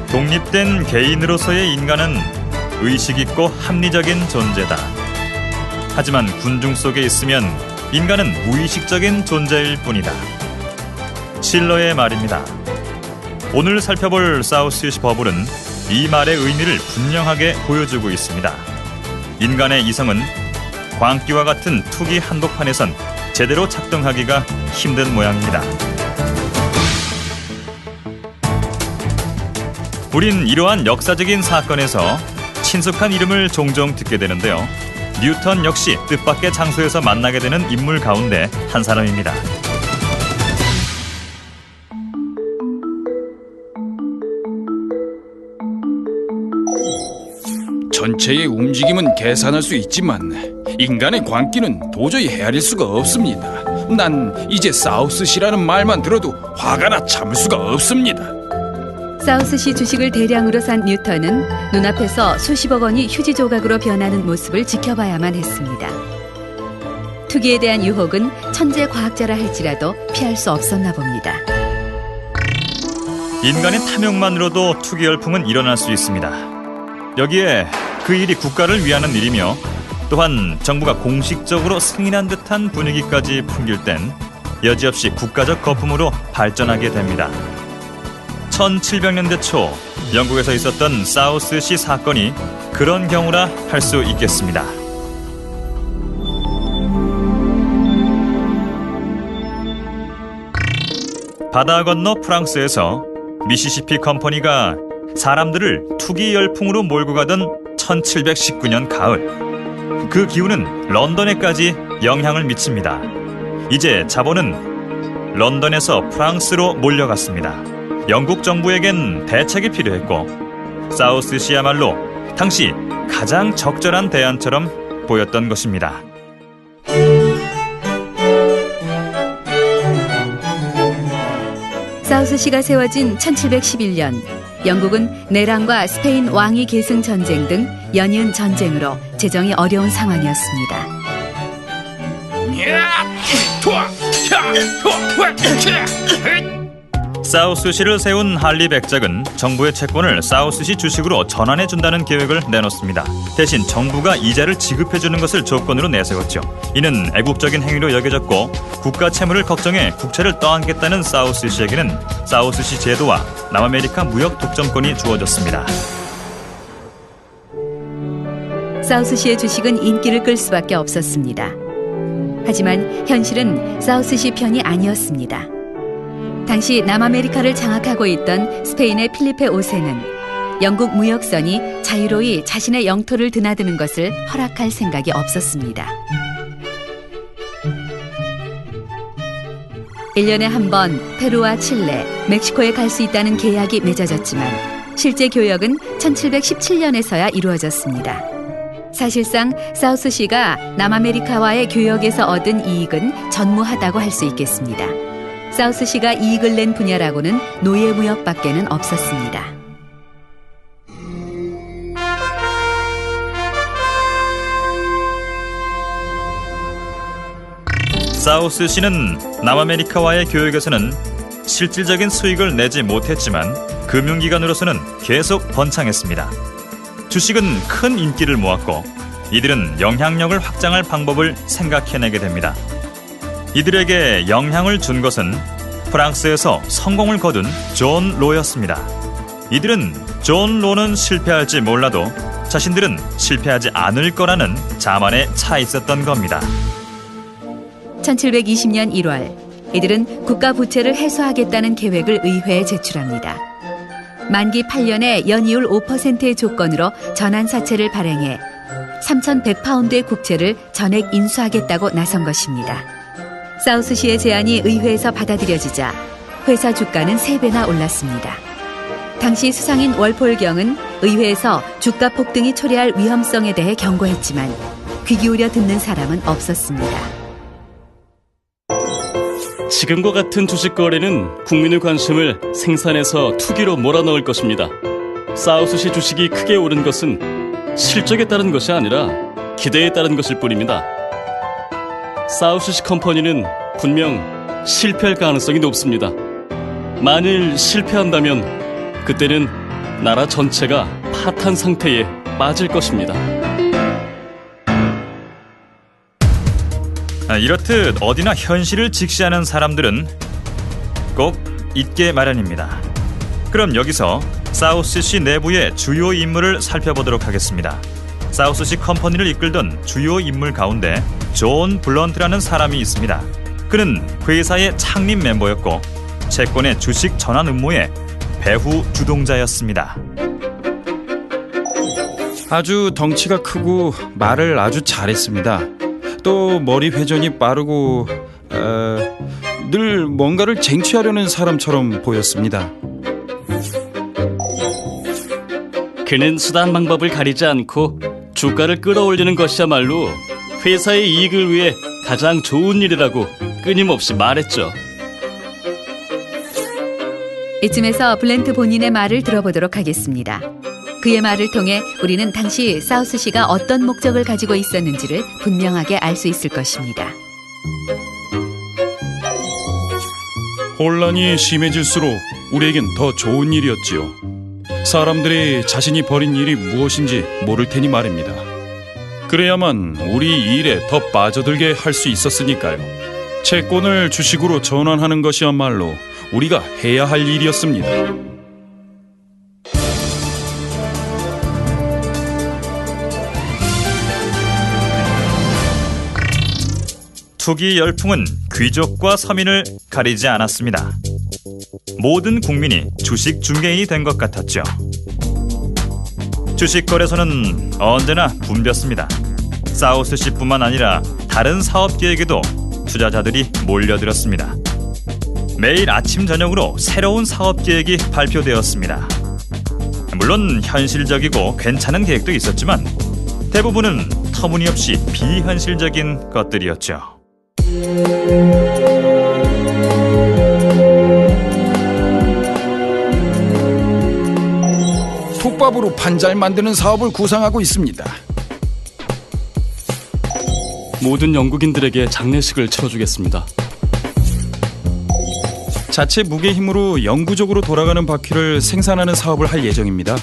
독립된 개인으로서의 인간은 의식 있고 합리적인 존재다. 하지만 군중 속에 있으면 인간은 무의식적인 존재일 뿐이다. 실러의 말입니다. 오늘 살펴볼 사우스시 버블은 이 말의 의미를 분명하게 보여주고 있습니다. 인간의 이성은 광기와 같은 투기 한복판에선 제대로 작동하기가 힘든 모양입니다. 우린 이러한 역사적인 사건에서 친숙한 이름을 종종 듣게 되는데요. 뉴턴 역시 뜻밖의 장소에서 만나게 되는 인물 가운데 한 사람입니다. 전체의 움직임은 계산할 수 있지만 인간의 광기는 도저히 헤아릴 수가 없습니다. 난 이제 사우스시라는 말만 들어도 화가 나 참을 수가 없습니다. 사우스시 주식을 대량으로 산 뉴턴은 눈앞에서 수십억 원이 휴지 조각으로 변하는 모습을 지켜봐야만 했습니다. 투기에 대한 유혹은 천재 과학자라 할지라도 피할 수 없었나 봅니다. 인간의 탐욕만으로도 투기 열풍은 일어날 수 있습니다. 여기에 그 일이 국가를 위하는 일이며 또한 정부가 공식적으로 승인한 듯한 분위기까지 풍길 땐 여지없이 국가적 거품으로 발전하게 됩니다. 1700년대 초 영국에서 있었던 사우스시 사건이 그런 경우라 할 수 있겠습니다. 바다 건너 프랑스에서 미시시피 컴퍼니가 사람들을 투기 열풍으로 몰고 가던 1719년 가을, 그 기운은 런던에까지 영향을 미칩니다. 이제 자본은 런던에서 프랑스로 몰려갔습니다. 영국 정부에겐 대책이 필요했고 사우스시야말로 당시 가장 적절한 대안처럼 보였던 것입니다. 사우스시가 세워진 1711년, 영국은 내란과 스페인 왕위 계승 전쟁 등 연이은 전쟁으로 재정이 어려운 상황이었습니다. 사우스시를 세운 할리 백작은 정부의 채권을 사우스시 주식으로 전환해준다는 계획을 내놓습니다. 대신 정부가 이자를 지급해주는 것을 조건으로 내세웠죠. 이는 애국적인 행위로 여겨졌고 국가 채무를 걱정해 국채를 떠안겠다는 사우스시에게는 사우스시 제도와 남아메리카 무역 독점권이 주어졌습니다. 사우스시의 주식은 인기를 끌 수밖에 없었습니다. 하지만 현실은 사우스시 편이 아니었습니다. 당시 남아메리카를 장악하고 있던 스페인의 필리페 5세는 영국 무역선이 자유로이 자신의 영토를 드나드는 것을 허락할 생각이 없었습니다. 1년에 한 번 페루와 칠레, 멕시코에 갈 수 있다는 계약이 맺어졌지만 실제 교역은 1717년에서야 이루어졌습니다. 사실상 사우스시가 남아메리카와의 교역에서 얻은 이익은 전무하다고 할 수 있겠습니다. 사우스시가 이익을 낸 분야라고는 노예무역밖에는 없었습니다. 사우스시는 남아메리카와의 교역에서는 실질적인 수익을 내지 못했지만 금융기관으로서는 계속 번창했습니다. 주식은 큰 인기를 모았고 이들은 영향력을 확장할 방법을 생각해내게 됩니다. 이들에게 영향을 준 것은 프랑스에서 성공을 거둔 존 로였습니다. 이들은 존 로는 실패할지 몰라도 자신들은 실패하지 않을 거라는 자만에 차 있었던 겁니다. 1720년 1월, 이들은 국가 부채를 해소하겠다는 계획을 의회에 제출합니다. 만기 8년에 연이율 5%의 조건으로 전환사채를 발행해 3,100파운드의 국채를 전액 인수하겠다고 나선 것입니다. 사우스시의 제안이 의회에서 받아들여지자 회사 주가는 3배나 올랐습니다. 당시 수상인 월폴경은 의회에서 주가 폭등이 초래할 위험성에 대해 경고했지만 귀 기울여 듣는 사람은 없었습니다. 지금과 같은 주식 거래는 국민의 관심을 생산해서 투기로 몰아넣을 것입니다. 사우스시 주식이 크게 오른 것은 실적에 따른 것이 아니라 기대에 따른 것일 뿐입니다. 사우스시 컴퍼니는 분명 실패할 가능성이 높습니다. 만일 실패한다면 그때는 나라 전체가 파탄 상태에 빠질 것입니다. 이렇듯 어디나 현실을 직시하는 사람들은 꼭 있게 마련입니다. 그럼 여기서 사우스시 내부의 주요 인물을 살펴보도록 하겠습니다. 사우스시 컴퍼니를 이끌던 주요 인물 가운데 존 블런트라는 사람이 있습니다. 그는 회사의 창립 멤버였고 채권의 주식 전환 음모의 배후 주동자였습니다. 아주 덩치가 크고 말을 아주 잘했습니다. 또 머리 회전이 빠르고 늘 뭔가를 쟁취하려는 사람처럼 보였습니다. 그는 수단 방법을 가리지 않고 주가를 끌어올리는 것이야말로 회사의 이익을 위해 가장 좋은 일이라고 끊임없이 말했죠. 이쯤에서 블렌트 본인의 말을 들어보도록 하겠습니다. 그의 말을 통해 우리는 당시 사우스시가 어떤 목적을 가지고 있었는지를 분명하게 알 수 있을 것입니다. 혼란이 심해질수록 우리에겐 더 좋은 일이었지요. 사람들이 자신이 벌인 일이 무엇인지 모를 테니 말입니다. 그래야만 우리 일에 더 빠져들게 할 수 있었으니까요. 채권을 주식으로 전환하는 것이야말로 우리가 해야 할 일이었습니다. 투기 열풍은 귀족과 서민을 가리지 않았습니다. 모든 국민이 주식 중개인이 된 것 같았죠. 주식 거래소는 언제나 붐볐습니다. 사우스시뿐만 아니라 다른 사업 기획에도 투자자들이 몰려들었습니다. 매일 아침 저녁으로 새로운 사업 계획이 발표되었습니다. 물론 현실적이고 괜찮은 계획도 있었지만 대부분은 터무니없이 비현실적인 것들이었죠. 톱밥으로 판잘 만드는 사업을 구상하고 있습니다. 모든 영국인들에게 장례식을 치러주겠습니다. 자체 무게 힘으로 영구적으로 돌아가는 바퀴를 생산하는 사업을 할 예정입니다.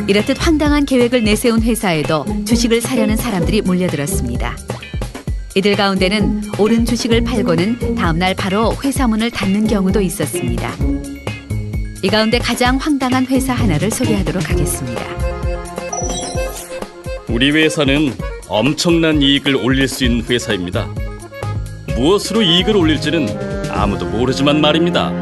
이렇듯 황당한 계획을 내세운 회사에도 주식을 사려는 사람들이 몰려들었습니다. 이들 가운데는 오른 주식을 팔고는 다음날 바로 회사 문을 닫는 경우도 있었습니다. 이 가운데 가장 황당한 회사 하나를 소개하도록 하겠습니다. 우리 회사는 엄청난 이익을 올릴 수 있는 회사입니다. 무엇으로 이익을 올릴지는 아무도 모르지만 말입니다.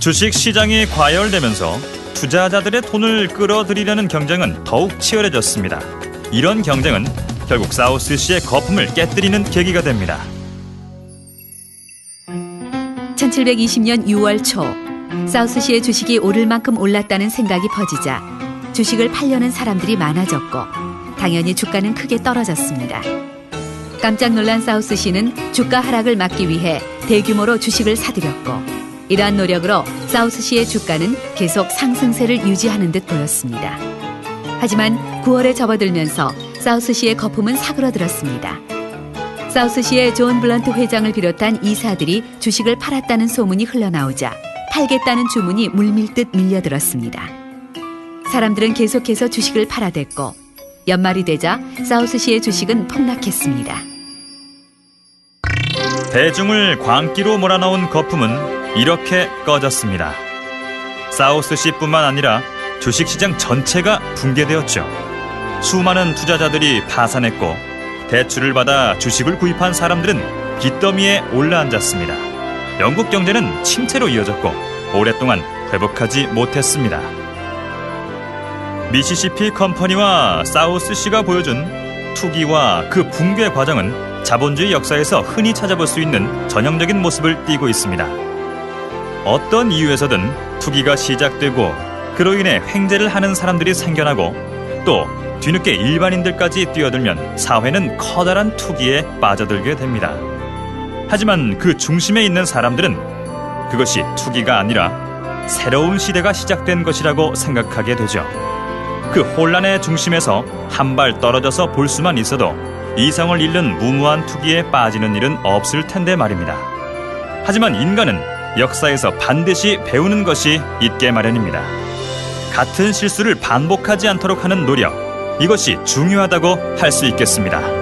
주식 시장이 과열되면서 투자자들의 돈을 끌어들이려는 경쟁은 더욱 치열해졌습니다. 이런 경쟁은 결국 사우스시의 거품을 깨뜨리는 계기가 됩니다. 1720년 6월 초 사우스시의 주식이 오를 만큼 올랐다는 생각이 퍼지자 주식을 팔려는 사람들이 많아졌고 당연히 주가는 크게 떨어졌습니다. 깜짝 놀란 사우스시는 주가 하락을 막기 위해 대규모로 주식을 사들였고 이러한 노력으로 사우스시의 주가는 계속 상승세를 유지하는 듯 보였습니다. 하지만 9월에 접어들면서 사우스시의 거품은 사그러들었습니다. 사우스시의 존 블런트 회장을 비롯한 이사들이 주식을 팔았다는 소문이 흘러나오자 팔겠다는 주문이 물밀듯 밀려들었습니다. 사람들은 계속해서 주식을 팔아댔고 연말이 되자 사우스시의 주식은 폭락했습니다. 대중을 광기로 몰아넣은 거품은 이렇게 꺼졌습니다. 사우스시뿐만 아니라 주식시장 전체가 붕괴되었죠. 수많은 투자자들이 파산했고 대출을 받아 주식을 구입한 사람들은 빚더미에 올라앉았습니다. 영국 경제는 침체로 이어졌고 오랫동안 회복하지 못했습니다. 미시시피 컴퍼니와 사우스시가 보여준 투기와 그 붕괴 과정은 자본주의 역사에서 흔히 찾아볼 수 있는 전형적인 모습을 띠고 있습니다. 어떤 이유에서든 투기가 시작되고 그로 인해 횡재를 하는 사람들이 생겨나고 또 뒤늦게 일반인들까지 뛰어들면 사회는 커다란 투기에 빠져들게 됩니다. 하지만 그 중심에 있는 사람들은 그것이 투기가 아니라 새로운 시대가 시작된 것이라고 생각하게 되죠. 그 혼란의 중심에서 한 발 떨어져서 볼 수만 있어도 이성을 잃는 무모한 투기에 빠지는 일은 없을 텐데 말입니다. 하지만 인간은 역사에서 반드시 배우는 것이 있게 마련입니다. 같은 실수를 반복하지 않도록 하는 노력, 이것이 중요하다고 할 수 있겠습니다.